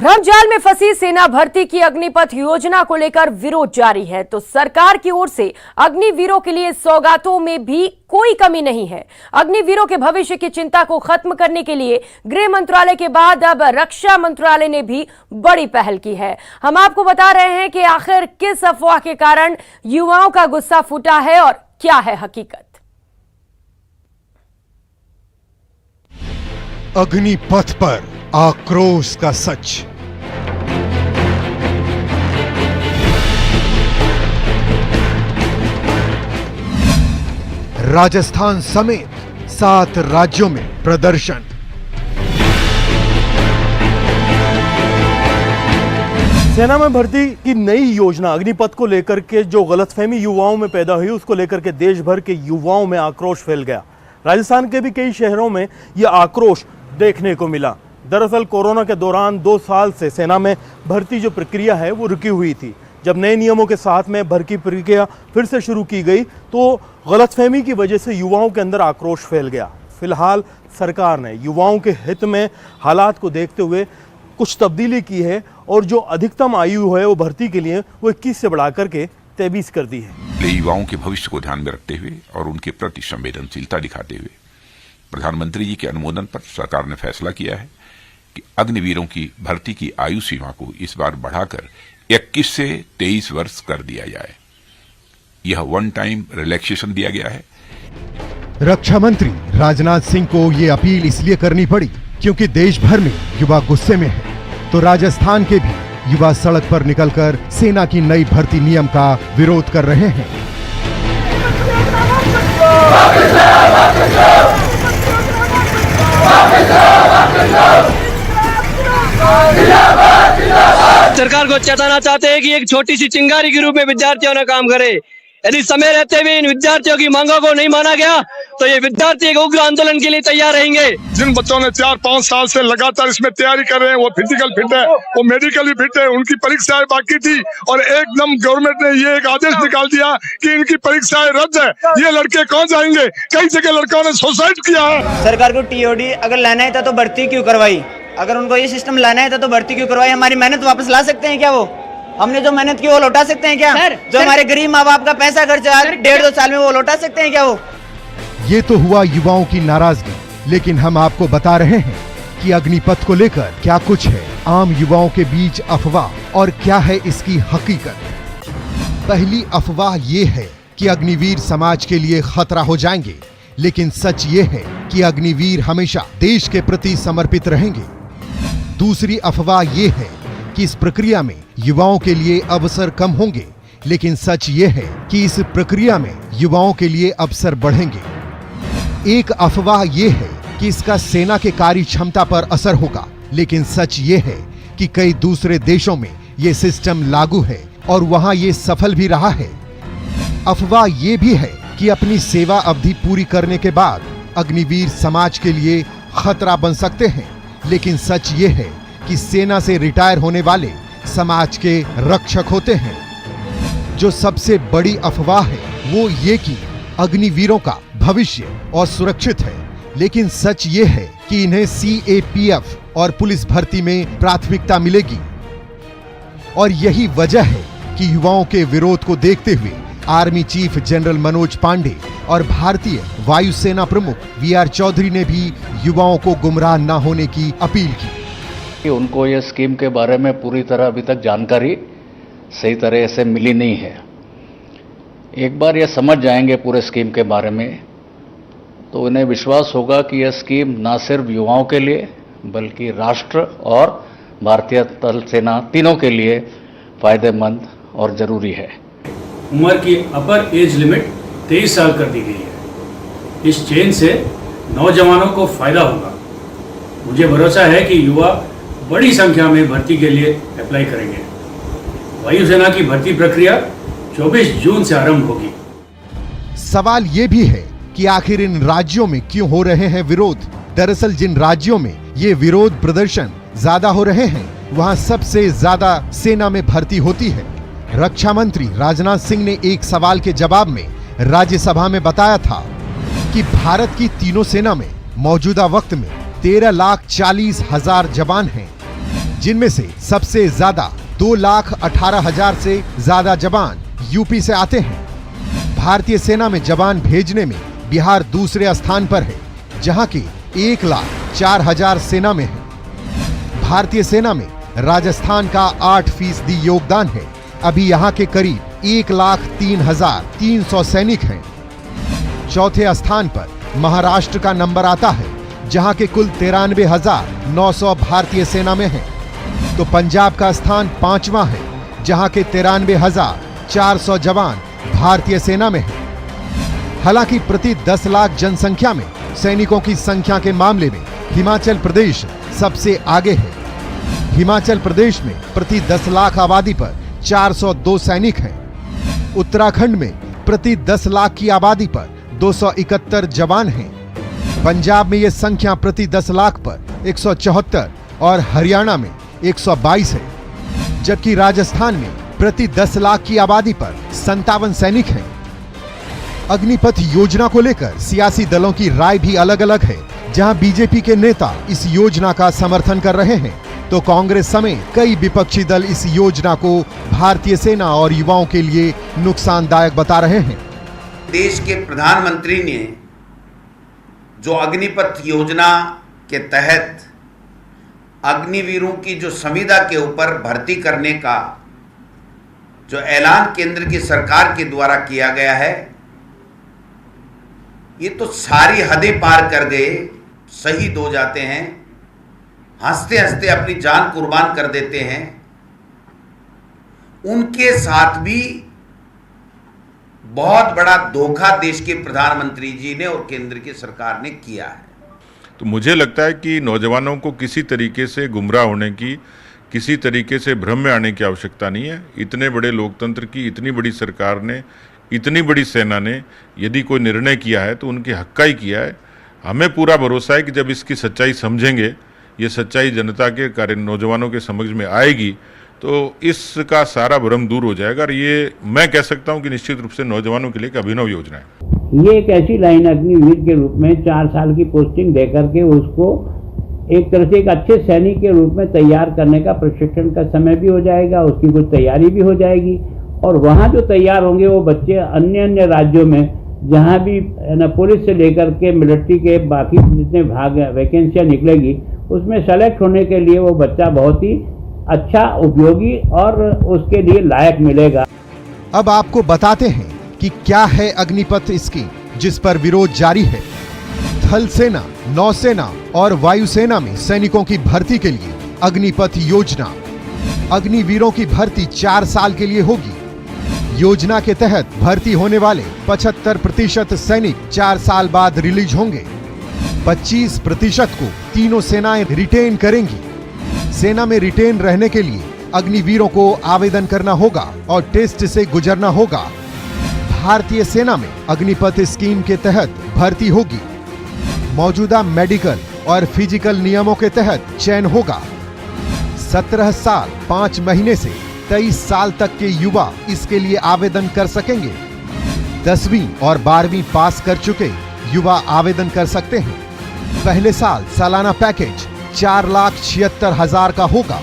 भ्रमजाल में फंसी सेना भर्ती की अग्निपथ योजना को लेकर विरोध जारी है, तो सरकार की ओर से अग्निवीरों के लिए सौगातों में भी कोई कमी नहीं है। अग्निवीरों के भविष्य की चिंता को खत्म करने के लिए गृह मंत्रालय के बाद अब रक्षा मंत्रालय ने भी बड़ी पहल की है। हम आपको बता रहे हैं कि आखिर किस अफवाह के कारण युवाओं का गुस्सा फूटा है और क्या है हकीकत। अग्निपथ पर आक्रोश का सच। राजस्थान समेत 7 राज्यों में प्रदर्शन। सेना में भर्ती की नई योजना अग्निपथ को लेकर के जो गलतफहमी युवाओं में पैदा हुई, उसको लेकर के देश भर के युवाओं में आक्रोश फैल गया। राजस्थान के भी कई शहरों में यह आक्रोश देखने को मिला। दरअसल कोरोना के दौरान 2 साल से सेना में भर्ती जो प्रक्रिया है वो रुकी हुई थी। जब नए नियमों के साथ में भर्ती प्रक्रिया फिर से शुरू की गई तो गलतफहमी की वजह से युवाओं के अंदर आक्रोश फैल गया। फिलहाल सरकार ने युवाओं के हित में हालात को देखते हुए कुछ तब्दीली की है और जो अधिकतम आयु है वो भर्ती के लिए वो 21 से बढ़ाकर के 23 कर दी है। युवाओं के भविष्य को ध्यान में रखते हुए और उनके प्रति संवेदनशीलता दिखाते हुए प्रधानमंत्री जी के अनुमोदन पर सरकार ने फैसला किया है कि अग्निवीरों की भर्ती की आयु सीमा को इस बार बढ़ाकर 21 से 23 वर्ष कर दिया जाए। यह वन टाइम रिलैक्सेशन दिया गया है। रक्षा मंत्री राजनाथ सिंह को ये अपील इसलिए करनी पड़ी क्योंकि देश भर में युवा गुस्से में है, तो राजस्थान के भी युवा सड़क पर निकलकर सेना की नई भर्ती नियम का विरोध कर रहे हैं। सरकार को चेताना चाहते हैं कि एक छोटी सी चिंगारी के रूप में विद्यार्थियों ने काम करे। यदि समय रहते हुए इन विद्यार्थियों की मांगों को नहीं माना गया तो ये विद्यार्थी एक उग्र आंदोलन के लिए तैयार रहेंगे। जिन बच्चों ने 4-5 साल से लगातार इसमें तैयारी कर रहे हैं, वो फिजिकल फिट है, वो मेडिकली फिट है, उनकी परीक्षाएं बाकी थी और एकदम गवर्नमेंट ने ये एक आदेश निकाल दिया कि इनकी परीक्षाएं रद्द है। ये लड़के कौन जाएंगे? कई जगह लड़कों ने सुसाइड किया है। सरकार को टीओडी अगर लाना था तो भर्ती क्यों करवाई? अगर उनको ये सिस्टम लाना था तो भर्ती क्यों करवाई? हमारी मेहनत वापस ला सकते हैं क्या? वो हमने जो मेहनत की वो लौटा सकते हैं क्या? जो हमारे गरीब माँ बाप का पैसा खर्चा 1.5-2 साल में वो लौटा सकते हैं क्या? वो ये तो हुआ युवाओं की नाराजगी, लेकिन हम आपको बता रहे हैं कि अग्निपथ को लेकर क्या कुछ है आम युवाओं के बीच अफवाह और क्या है इसकी हकीकत। पहली अफवाह ये है कि अग्निवीर समाज के लिए खतरा हो जाएंगे, लेकिन सच ये है कि अग्निवीर हमेशा देश के प्रति समर्पित रहेंगे। दूसरी अफवाह ये है कि इस प्रक्रिया में युवाओं के लिए अवसर कम होंगे, लेकिन सच ये है कि इस प्रक्रिया में युवाओं के लिए अवसर बढ़ेंगे। एक अफवाह ये है कि इसका सेना के कार्य क्षमता पर असर होगा, लेकिन सच ये है कि कई दूसरे देशों में ये सिस्टम लागू है और वहां ये सफल भी रहा है। अफवाह ये भी है कि अपनी सेवा अवधि पूरी करने के बाद अग्निवीर समाज के लिए खतरा बन सकते हैं, लेकिन सच ये है कि सेना से रिटायर होने वाले समाज के रक्षक होते हैं। जो सबसे बड़ी अफवाह है वो ये कि अग्निवीरों का भविष्य और सुरक्षित है, लेकिन सच ये है कि इन्हें सीएपीएफ और पुलिस भर्ती में प्राथमिकता मिलेगी। और यही वजह है कि युवाओं के विरोध को देखते हुए army chief general Manoj Pande और भारतीय वायुसेना प्रमुख वीआर चौधरी ने भी युवाओं को गुमराह न होने की अपील की। उनको ये स्कीम के बारे में पूरी तरह अभी तक जानकारी सही तरह से मिली नहीं है। एक बार ये समझ जाएंगे पूरे स्कीम के बारे में तो उन्हें विश्वास होगा कि यह स्कीम न सिर्फ युवाओं के लिए बल्कि राष्ट्र और भारतीय थल सेना तीनों के लिए फायदेमंद और जरूरी है। उम्र की अपर एज लिमिट 23 साल कर दी गई है। इस चेंज से नौजवानों को फायदा होगा। मुझे भरोसा है कि युवा बड़ी संख्या में भर्ती के लिए अप्लाई करेंगे। वायुसेना की भर्ती प्रक्रिया 24 जून से आरंभ होगी। सवाल ये भी है कि आखिर इन राज्यों में क्यों हो रहे हैं विरोध। दरअसल जिन राज्यों में ये विरोध प्रदर्शन ज्यादा हो रहे हैं वहां सबसे ज्यादा सेना में भर्ती होती है। रक्षा मंत्री राजनाथ सिंह ने एक सवाल के जवाब में राज्यसभा में बताया था कि भारत की तीनों सेना में मौजूदा वक्त में 13,40,000 जवान हैं। जिनमें से सबसे ज्यादा 2,18,000 से ज्यादा जवान यूपी से आते हैं। भारतीय सेना में जवान भेजने में बिहार दूसरे स्थान पर है, जहां की 1,04,000 सेना में है। भारतीय सेना में राजस्थान का 8% योगदान है। अभी यहां के करीब 1,03,300 सैनिक हैं। चौथे स्थान पर महाराष्ट्र का नंबर आता है, जहां के कुल 93,900 भारतीय सेना में हैं। तो पंजाब का स्थान 5वां है, जहां के 93,400 जवान भारतीय सेना में हैं। हालांकि प्रति 10 लाख जनसंख्या में सैनिकों की संख्या के मामले में हिमाचल प्रदेश सबसे आगे है। हिमाचल प्रदेश में प्रति 10 लाख आबादी पर 402 सैनिक हैं। उत्तराखंड में प्रति 10 लाख की आबादी पर 271 जवान हैं। पंजाब में यह संख्या प्रति 10 लाख पर 174 और हरियाणा में 122 है, जबकि राजस्थान में प्रति 10 लाख की आबादी पर 57 सैनिक हैं। अग्निपथ योजना को लेकर सियासी दलों की राय भी अलग अलग है। जहां बीजेपी के नेता इस योजना का समर्थन कर रहे हैं, तो कांग्रेस समेत कई विपक्षी दल इस योजना को भारतीय सेना और युवाओं के लिए नुकसानदायक बता रहे हैं। देश के प्रधानमंत्री ने जो अग्निपथ योजना के तहत अग्निवीरों की जो संविदा के ऊपर भर्ती करने का जो ऐलान केंद्र की सरकार के द्वारा किया गया है, ये तो सारी हदें पार कर गए। शहीद हो जाते हैं, हंसते हंसते अपनी जान कुर्बान कर देते हैं। उनके साथ भी बहुत बड़ा धोखा देश के प्रधानमंत्री जी ने और केंद्र की सरकार ने किया है। तो मुझे लगता है कि नौजवानों को किसी तरीके से गुमराह होने की, किसी तरीके से भ्रम में आने की आवश्यकता नहीं है। इतने बड़े लोकतंत्र की इतनी बड़ी सरकार ने, इतनी बड़ी सेना ने यदि कोई निर्णय किया है तो उनके हक का ही किया है। हमें पूरा भरोसा है कि जब इसकी सच्चाई समझेंगे, ये सच्चाई जनता के कार्य नौजवानों के समझ में आएगी, तो इसका सारा भ्रम दूर हो जाएगा। और ये मैं कह सकता हूं कि निश्चित रूप से नौजवानों के लिए एक अभिनव योजना है। ये एक ऐसी लाइन अग्निवीर के रूप में 4 साल की पोस्टिंग देकर के उसको एक तरह से एक अच्छे सैनिक के रूप में तैयार करने का प्रशिक्षण का समय भी हो जाएगा, उसकी कुछ तैयारी भी हो जाएगी। और वहाँ जो तैयार होंगे वो बच्चे अन्य राज्यों में जहाँ भी पुलिस से लेकर के मिलिट्री के बाकी जितने भाग वैकेंसियाँ निकलेगी, उसमें सेलेक्ट होने के लिए वो बच्चा बहुत ही अच्छा, उपयोगी और उसके लिए लायक मिलेगा। अब आपको बताते हैं कि क्या है अग्निपथ स्कीम, जिस पर विरोध जारी है। थल सेना, नौसेना और वायुसेना में सैनिकों की भर्ती के लिए अग्निपथ योजना। अग्निवीरों की भर्ती 4 साल के लिए होगी। योजना के तहत भर्ती होने वाले 75% सैनिक 4 साल बाद रिलीज होंगे। 25% को तीनों सेनाएं रिटेन करेंगी। सेना में रिटेन रहने के लिए अग्निवीरों को आवेदन करना होगा और टेस्ट से गुजरना होगा। भारतीय सेना में अग्निपथ स्कीम के तहत भर्ती होगी। मौजूदा मेडिकल और फिजिकल नियमों के तहत चयन होगा। 17 साल 5 महीने से 23 साल तक के युवा इसके लिए आवेदन कर सकेंगे। 10वीं और 12वीं पास कर चुके युवा आवेदन कर सकते हैं। पहले साल सालाना पैकेज 4,76,000 का होगा।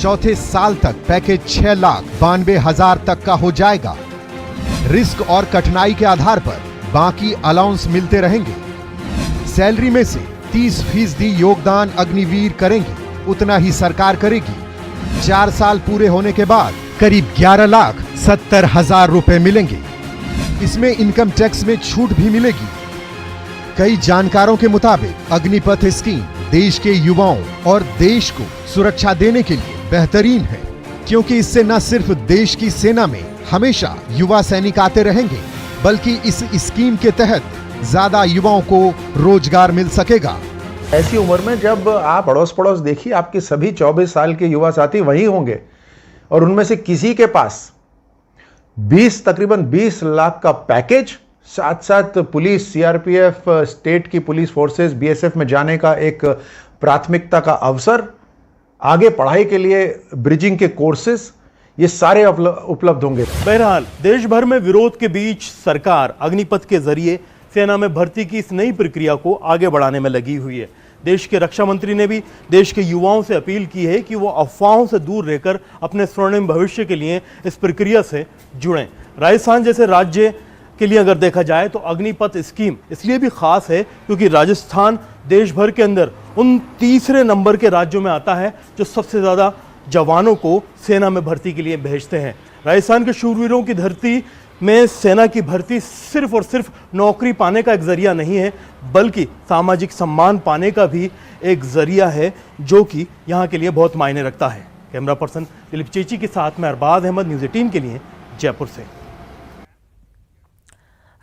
चौथे साल तक पैकेज 6,92,000 तक का हो जाएगा। रिस्क और कठिनाई के आधार पर बाकी अलाउंस मिलते रहेंगे। सैलरी में से 30% योगदान अग्निवीर करेंगे, उतना ही सरकार करेगी। 4 साल पूरे होने के बाद करीब 11,70,000 रुपए मिलेंगे। इसमें इनकम टैक्स में छूट भी मिलेगी। कई जानकारों के मुताबिक अग्निपथ स्कीम देश के युवाओं और देश को सुरक्षा देने के लिए बेहतरीन है, क्योंकि इससे न सिर्फ देश की सेना में हमेशा युवा सैनिक आते रहेंगे, बल्कि इस स्कीम के तहत ज्यादा युवाओं को रोजगार मिल सकेगा। ऐसी उम्र में जब आप पड़ोस देखिए, आपके सभी 24 साल के युवा साथी वही होंगे और उनमें से किसी के पास तकरीबन 20 लाख का पैकेज, साथ साथ पुलिस, सीआरपीएफ, स्टेट की पुलिस फोर्सेस, बीएसएफ में जाने का एक प्राथमिकता का अवसर, आगे पढ़ाई के लिए ब्रिजिंग के कोर्सेज, ये सारे उपलब्ध होंगे। बहरहाल देश भर में विरोध के बीच सरकार अग्निपथ के जरिए सेना में भर्ती की इस नई प्रक्रिया को आगे बढ़ाने में लगी हुई है। देश के रक्षा मंत्री ने भी देश के युवाओं से अपील की है कि वो अफवाहों से दूर रहकर अपने स्वर्णिम भविष्य के लिए इस प्रक्रिया से जुड़ें। राजस्थान जैसे राज्य के लिए अगर देखा जाए तो अग्निपथ स्कीम इसलिए भी खास है क्योंकि राजस्थान देश भर के अंदर उन तीसरे नंबर के राज्यों में आता है जो सबसे ज़्यादा जवानों को सेना में भर्ती के लिए भेजते हैं। राजस्थान के शूरवीरों की धरती में सेना की भर्ती सिर्फ और सिर्फ नौकरी पाने का एक जरिया नहीं है, बल्कि सामाजिक सम्मान पाने का भी एक जरिया है, जो कि यहाँ के लिए बहुत मायने रखता है। कैमरा पर्सन दिलीप चेची के साथ में अरबाज अहमद, न्यूज़ 18 के लिए जयपुर से।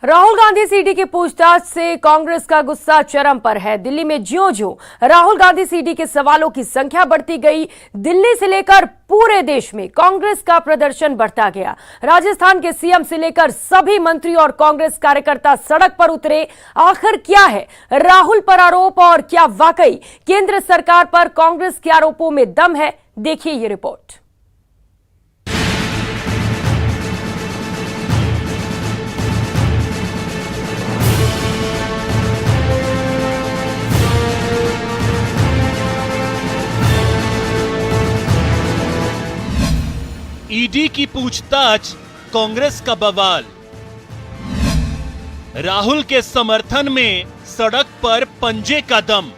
राहुल गांधी से ईडी की पूछताछ से कांग्रेस का गुस्सा चरम पर है। दिल्ली में ज्यों-ज्यों राहुल गांधी से ईडी के सवालों की संख्या बढ़ती गई, दिल्ली से लेकर पूरे देश में कांग्रेस का प्रदर्शन बढ़ता गया। राजस्थान के सीएम से लेकर सभी मंत्री और कांग्रेस कार्यकर्ता सड़क पर उतरे। आखिर क्या है राहुल पर आरोप और क्या वाकई केंद्र सरकार पर कांग्रेस के आरोपों में दम है? देखिए ये रिपोर्ट। ईडी की पूछताछ, कांग्रेस का बवाल। राहुल के समर्थन में सड़क पर पंजे का दम।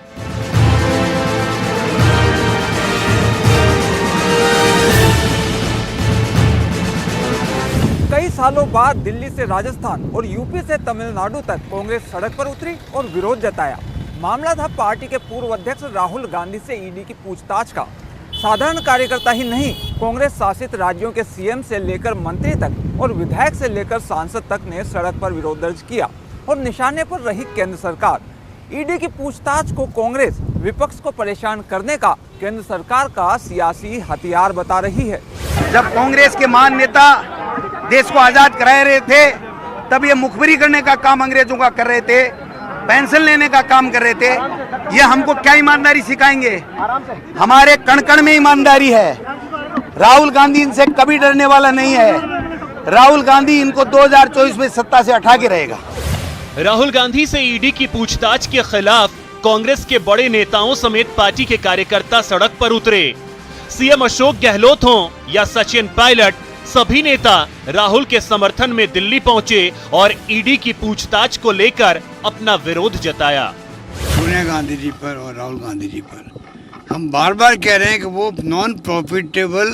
कई सालों बाद दिल्ली से राजस्थान और यूपी से तमिलनाडु तक कांग्रेस सड़क पर उतरी और विरोध जताया। मामला था पार्टी के पूर्व अध्यक्ष राहुल गांधी से ईडी की पूछताछ का। साधारण कार्यकर्ता ही नहीं, कांग्रेस शासित राज्यों के सीएम से लेकर मंत्री तक और विधायक से लेकर सांसद तक ने सड़क पर विरोध दर्ज किया और निशाने पर रही केंद्र सरकार। ईडी की पूछताछ को कांग्रेस विपक्ष को परेशान करने का केंद्र सरकार का सियासी हथियार बता रही है। जब कांग्रेस के महान नेता देश को आजाद करा रहे थे, तब ये मुखबिरी करने का काम अंग्रेजों का कर रहे थे, पेंशन लेने का काम कर रहे थे। ये हमको क्या ईमानदारी सिखाएंगे? हमारे कण कण में ईमानदारी है। राहुल गांधी इनसे कभी डरने वाला नहीं है। राहुल गांधी इनको 2024 में सत्ता से हटा के रहेगा। राहुल गांधी से ईडी की पूछताछ के खिलाफ कांग्रेस के बड़े नेताओं समेत पार्टी के कार्यकर्ता सड़क पर उतरे। सीएम अशोक गहलोत हों या सचिन पायलट, सभी नेता राहुल के समर्थन में दिल्ली पहुंचे और ईडी की पूछताछ को लेकर अपना विरोध जताया। सोनिया गांधी जी पर और राहुल गांधी जी पर हम बार बार कह रहे हैं कि वो नॉन प्रॉफिटेबल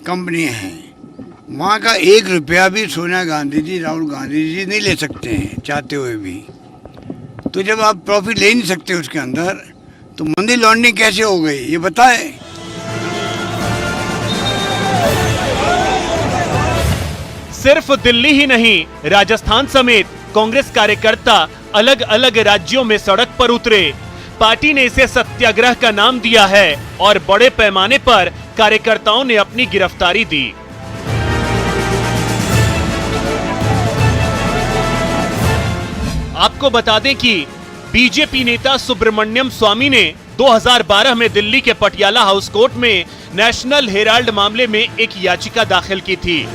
कंपनी हैं। वहाँ का 1 रुपया भी सोनिया गांधी जी, राहुल गांधी जी नहीं ले सकते हैं चाहते हुए भी। तो जब आप प्रॉफिट ले नहीं सकते उसके अंदर, तो मनी लॉन्ड्रिंग कैसे हो गई ये बताएं। सिर्फ दिल्ली ही नहीं, राजस्थान समेत कांग्रेस कार्यकर्ता अलग अलग राज्यों में सड़क पर उतरे। पार्टी ने इसे सत्याग्रह का नाम दिया है और बड़े पैमाने पर कार्यकर्ताओं ने अपनी गिरफ्तारी दी। आपको बता दें कि बीजेपी नेता सुब्रमण्यम स्वामी ने 2012 में दिल्ली के पटियाला हाउस कोर्ट में नेशनल हेराल्ड मामले में एक याचिका दाखिल की थी,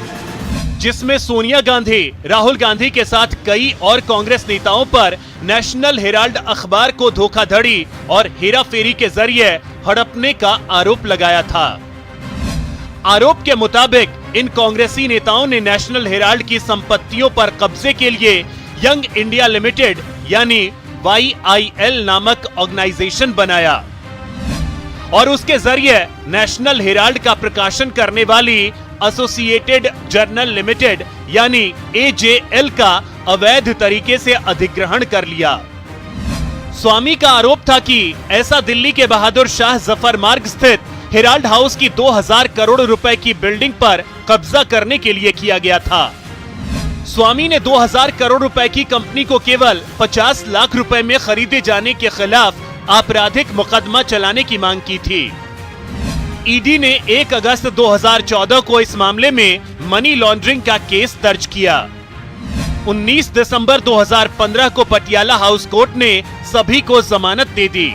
जिसमें सोनिया गांधी, राहुल गांधी के साथ कई और कांग्रेस नेताओं पर नेशनल हेराल्ड अखबार को धोखाधड़ी और हेराफेरी के जरिए हड़पने का आरोप लगाया था। आरोप के मुताबिक इन कांग्रेसी नेताओं ने नेशनल हेराल्ड की संपत्तियों पर कब्जे के लिए यंग इंडिया लिमिटेड यानी YIL नामक ऑर्गेनाइजेशन बनाया और उसके जरिए नेशनल हेराल्ड का प्रकाशन करने वाली एसोसिएटेड जर्नल लिमिटेड यानी AJL का अवैध तरीके से अधिग्रहण कर लिया। स्वामी का आरोप था कि ऐसा दिल्ली के बहादुर शाह जफर मार्ग स्थित हेराल्ड हाउस की 2000 करोड़ रुपए की बिल्डिंग पर कब्जा करने के लिए किया गया था। स्वामी ने 2000 करोड़ रुपए की कंपनी को केवल 50 लाख रुपए में खरीदे जाने के खिलाफ आपराधिक मुकदमा चलाने की मांग की थी। ईडी ने 1 अगस्त 2014 को इस मामले में मनी लॉन्ड्रिंग का केस दर्ज किया। 19 दिसंबर 2015 को पटियाला हाउस कोर्ट ने सभी को जमानत दे दी।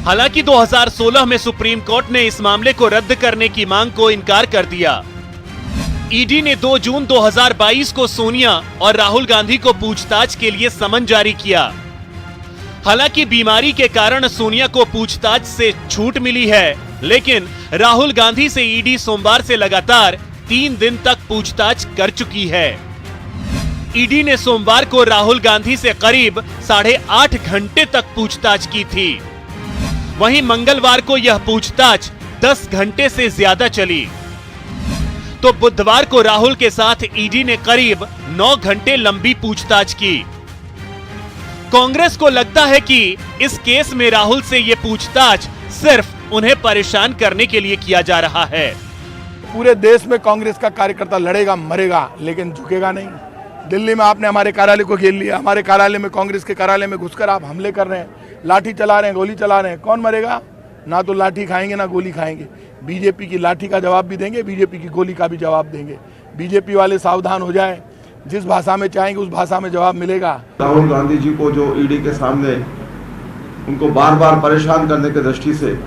हालांकि 2016 में सुप्रीम कोर्ट ने इस मामले को रद्द करने की मांग को इनकार कर दिया। ईडी ने 2 जून 2022 को सोनिया और राहुल गांधी को पूछताछ के लिए समन जारी किया। हालांकि बीमारी के कारण सोनिया को पूछताछ से छूट मिली है, लेकिन राहुल गांधी से ईडी सोमवार से लगातार 3 दिन तक पूछताछ कर चुकी है। ईडी ने सोमवार को राहुल गांधी से करीब 8.5 घंटे तक पूछताछ की थी। वहीं मंगलवार को यह पूछताछ 10 घंटे से ज्यादा चली। तो बुधवार को राहुल के साथ ईडी ने करीब 9 घंटे लंबी पूछताछ की। कांग्रेस को लगता है कि इस केस में राहुल से ये पूछताछ सिर्फ उन्हें परेशान करने के लिए किया जा रहा है। पूरे देश में कांग्रेस का कार्यकर्ता लड़ेगा मरेगा, लेकिन झुकेगा नहीं। दिल्ली में आपने हमारे कार्यालय को घेर लिया, हमारे कार्यालय में, कांग्रेस के कार्यालय में घुसकर आप हमले कर रहे हैं, लाठी चला रहे हैं, गोली चला रहे हैं। कौन मरेगा? ना तो लाठी खाएंगे ना गोली खाएंगे। बीजेपी की लाठी का जवाब भी देंगे, बीजेपी की गोली का भी जवाब देंगे। बीजेपी वाले सावधान हो जाएं, जिस भाषा में चाहेंगे उस भाषा में जवाब मिलेगा। राहुल गांधी जी को जो ईडी के सामने उनको बार बार परेशान करने की दृष्टि से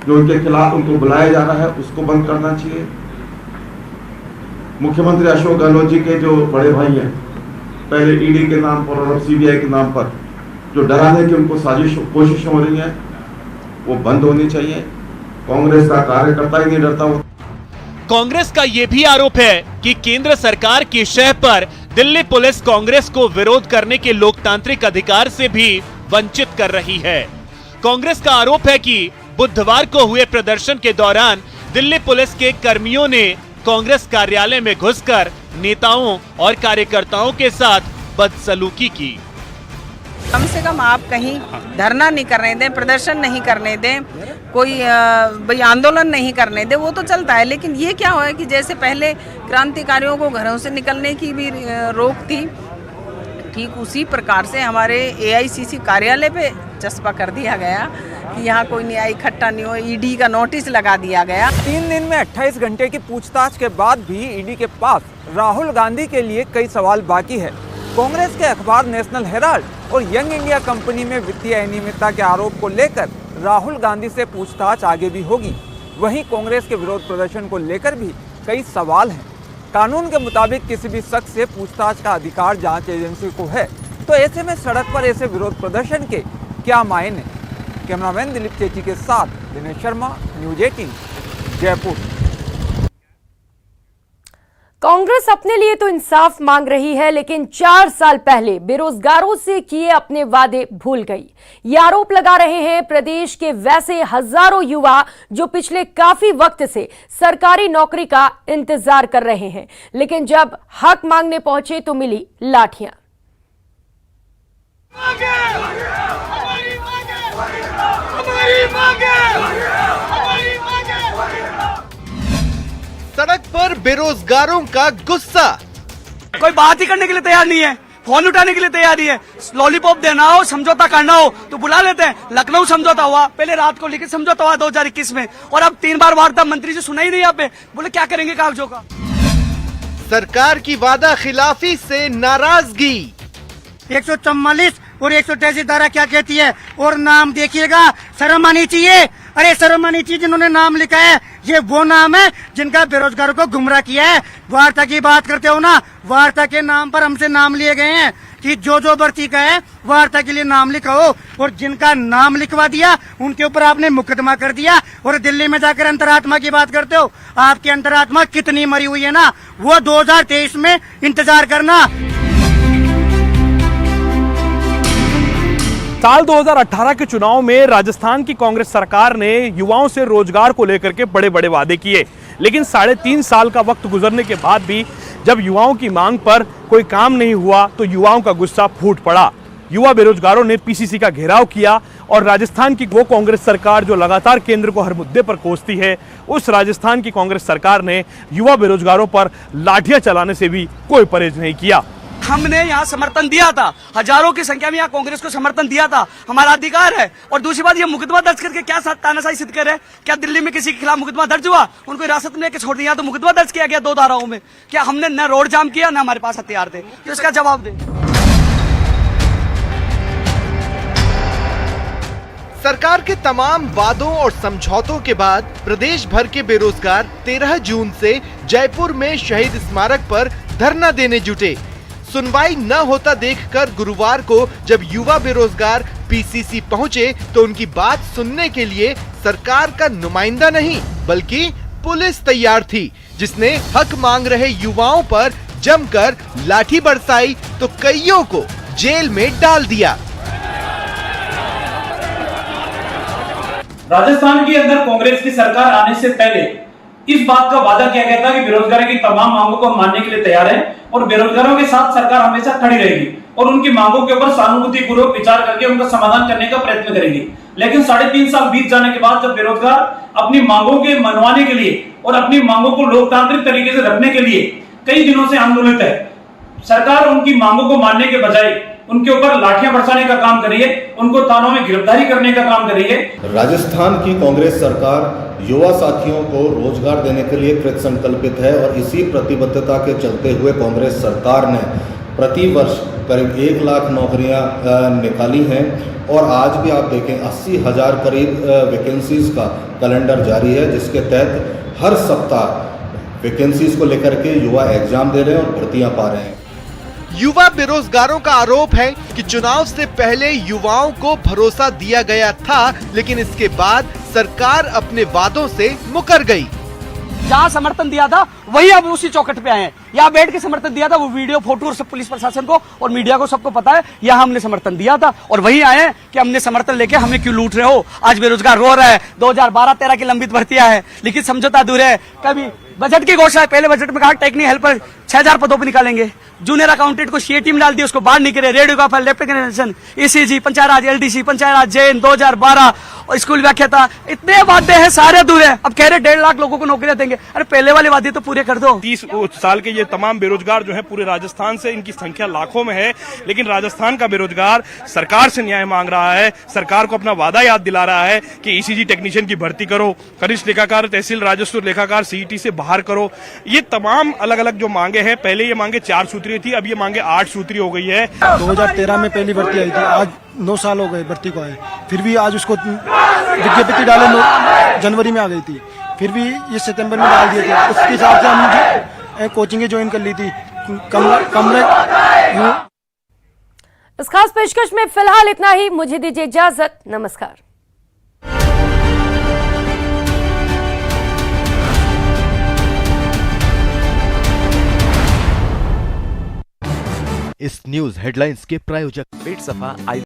जो उनके खिलाफ उनको बुलाया जा रहा है, उसको बंद करना चाहिए। मुख्यमंत्री अशोक गहलोत जी के जो बड़े भाई हैं, पहले ईडी के नाम पर और अब सीबीआई के नाम पर जो डराने की उनको साजिश कोशिश हो रही है, वो बंद होनी चाहिए। कांग्रेस का कार्यकर्ता ही नहीं डरता। कांग्रेस का यह भी आरोप है कि केंद्र सरकार की शह पर दिल्ली पुलिस कांग्रेस को विरोध करने के लोकतांत्रिक अधिकार से भी वंचित कर रही है। कांग्रेस का आरोप है कि बुधवार को हुए प्रदर्शन के दौरान दिल्ली पुलिस के कर्मियों ने कांग्रेस कार्यालय में घुसकर नेताओं और कार्यकर्ताओं के साथ बदसलूकी की। कम से कम आप कहीं धरना नहीं करने दें, प्रदर्शन नहीं करने दें, कोई भाई आंदोलन नहीं करने दें, वो तो चलता है। लेकिन ये क्या हुआ कि जैसे पहले क्रांतिकारियों को घरों से निकलने की भी रोक थी, ठीक उसी प्रकार से हमारे एआईसीसी कार्यालय पे चस्पा कर दिया गया कि यहाँ कोई नहीं इकट्ठा नहीं हो। ईडी का नोटिस लगा दिया गया। 3 दिन में 28 घंटे की पूछताछ के बाद भी ईडी के पास राहुल गांधी के लिए कई सवाल बाकी है। कांग्रेस के अखबार नेशनल हेराल्ड और यंग इंडिया कंपनी में वित्तीय अनियमितता के आरोप को लेकर राहुल गांधी से पूछताछ आगे भी होगी। वहीं कांग्रेस के विरोध प्रदर्शन को लेकर भी कई सवाल हैं। कानून के मुताबिक किसी भी शख्स से पूछताछ का अधिकार जांच एजेंसी को है, तो ऐसे में सड़क पर ऐसे विरोध प्रदर्शन के क्या मायने। कैमरामैन दिलीप चेची के साथ दिनेश शर्मा, न्यूज 18, जयपुर। कांग्रेस अपने लिए तो इंसाफ मांग रही है, लेकिन 4 साल पहले बेरोजगारों से किए अपने वादे भूल गई। ये आरोप लगा रहे हैं प्रदेश के वैसे हजारों युवा जो पिछले काफी वक्त से सरकारी नौकरी का इंतजार कर रहे हैं, लेकिन जब हक मांगने पहुंचे तो मिली लाठियां। सड़क पर बेरोजगारों का गुस्सा। कोई बात ही करने के लिए तैयार नहीं है, फोन उठाने के लिए तैयार नहीं है। लॉलीपॉप देना हो, समझौता करना हो तो बुला लेते हैं। लखनऊ समझौता हुआ, पहले रात को लेकर समझौता हुआ 2021 में, और अब 3 बार वार्ता मंत्री से सुना ही नहीं। यहाँ पे बोले क्या करेंगे कागजों का। सरकार की वादा खिलाफी से नाराजगी। 144 और 183 धारा क्या कहती है, और नाम देखिएगा, शर्म आनी चाहिए। अरे शर्म आनी चाहिए, जिन्होंने नाम लिखा है ये वो नाम है जिनका बेरोजगारों को गुमराह किया है। वार्ता की बात करते हो ना, वार्ता के नाम पर हमसे नाम लिए गए हैं कि जो भर्ती का है वार्ता के लिए नाम लिखाओ, और जिनका नाम लिखवा दिया उनके ऊपर आपने मुकदमा कर दिया। और दिल्ली में जाकर अंतरात्मा की बात करते हो, आपकी अंतरात्मा कितनी मरी हुई है ना, वो 2023 में इंतजार करना। साल 2018 के चुनाव में राजस्थान की कांग्रेस सरकार ने युवाओं से रोजगार को लेकर के बड़े बड़े वादे किए, लेकिन 3.5 साल का वक्त गुजरने के बाद भी जब युवाओं की मांग पर कोई काम नहीं हुआ तो युवाओं का गुस्सा फूट पड़ा। युवा बेरोजगारों ने पीसीसी का घेराव किया और राजस्थान की वो कांग्रेस सरकार जो लगातार केंद्र को हर मुद्दे पर कोसती है, उस राजस्थान की कांग्रेस सरकार ने युवा बेरोजगारों पर लाठियां चलाने से भी कोई परहेज नहीं किया। हमने यहाँ समर्थन दिया था, हजारों की संख्या में यहाँ कांग्रेस को समर्थन दिया था, हमारा अधिकार है। और दूसरी बात, ये मुकदमा दर्ज करके क्या तानाशाही सिद्ध कर रहे हैं? क्या दिल्ली में किसी के खिलाफ मुकदमा दर्ज हुआ? उनको हिरासत में लेकर छोड़ दिया, तो मुकदमा दर्ज किया गया 2 धाराओं में। क्या हमने न रोड जाम किया, न हमारे पास हथियार थे? तो इसका जवाब दे। सरकार के तमाम वादों और समझौतों के बाद प्रदेश भर के बेरोजगार 13 जून से जयपुर में शहीद स्मारक पर धरना देने जुटे। सुनवाई न होता देखकर गुरुवार को जब युवा बेरोजगार पीसीसी पहुंचे तो उनकी बात सुनने के लिए सरकार का नुमाइंदा नहीं बल्कि पुलिस तैयार थी, जिसने हक मांग रहे युवाओं पर जमकर लाठी बरसाई तो कईयों को जेल में डाल दिया। राजस्थान के अंदर कांग्रेस की सरकार आने से पहले इस बात का वादा किया गया था कि बेरोजगारी की तमाम मांगों को हम मानने के लिए तैयार हैं और बेरोजगारों के साथ सरकार हमेशा खड़ी रहेगी और उनकी मांगों के ऊपर सहानुभूतिपूर्वक विचार करके उनका समाधान करने का प्रयत्न करेगी। लेकिन 3.5 साल बीत जाने के बाद जब बेरोजगार अपनी मांगों के मनवाने के लिए और अपनी मांगों को लोकतांत्रिक तरीके से रखने के लिए कई दिनों से आंदोलित है, सरकार उनकी मांगों को मानने के बजाय उनके ऊपर लाठियां बरसाने का काम कर रही है, उनको थानों में गिरफ्तारी करने का काम कर रही है। राजस्थान की कांग्रेस सरकार युवा साथियों को रोजगार देने के लिए कृत संकल्पित है और इसी प्रतिबद्धता के चलते हुए कांग्रेस सरकार ने प्रति वर्ष करीब 1 लाख नौकरियां निकाली हैं और आज भी आप देखें 80,000 करीब वैकेंसीज का कैलेंडर जारी है, जिसके तहत हर सप्ताह वैकेंसीज को लेकर के युवा एग्जाम दे रहे हैं और भर्तियां पा रहे हैं। युवा बेरोजगारों का आरोप है कि चुनाव से पहले युवाओं को भरोसा दिया गया था, लेकिन इसके बाद सरकार अपने वादों से मुकर गई। जहाँ समर्थन दिया था वही अब उसी चौखट पे आए हैं। यहाँ बैठ के समर्थन दिया था, वो वीडियो फोटो और सब पुलिस प्रशासन को और मीडिया को सबको पता है, यहाँ हमने समर्थन दिया था और वही आए हैं कि हमने समर्थन लेके हमें क्यों लूट रहे हो। आज बेरोजगार रो रहा है, 2012-13 की लंबित भर्तियां है, लिखित समझौता अधूरे है। कभी बजट की घोषणा है, पहले बजट में कहा टेक्निकल हेल्पर 6000 पदों पर निकालेंगे, जूनियर अकाउंटेंट को सीएटी में डाल दिया, उसको बाहर निकले, रेडियोग्राफर, लेफ्टिनेंट, ईसीजी, पंचायत राज, एलडीसी, पंचायत राज, जैन 2012 और स्कूल व्याख्याता, इतने वादे हैं सारे अधूरे। अब कह रहे 1.5 लाख लोगों को नौकरियां देंगे, अरे पहले वाले वादे तो पूरे कर दो। 30 साल के ये तमाम बेरोजगार जो है पूरे राजस्थान से, इनकी संख्या लाखों में है, लेकिन राजस्थान का बेरोजगार सरकार से न्याय मांग रहा है, सरकार को अपना वादा याद दिला रहा है कि ईसीजी टेक्नीशियन की भर्ती करो, कनिष्ठ लेखाकार, तहसील राजस्व लेखाकार सीईटी से बाहर करो। ये तमाम अलग अलग जो मांगे हैं, पहले ये मांगे 4 सूत्रीय थी, अब ये मांगे 8 सूत्रीय हो गई है। 2013 में पहली भर्ती आई थी, आज 9 साल हो गए भर्ती को आए, फिर भी आज उसको विज्ञप्ति डाले जनवरी में आ गई थी, फिर भी ये सितंबर में डाल दिए थे। उसके हिसाब से हमने कोचिंग ज्वाइन कर ली थी कम इस खास पेशकश में फिलहाल इतना ही। मुझे दीजिए इजाजत, नमस्कार। इस न्यूज हेडलाइंस के प्रायोजक पेट सफा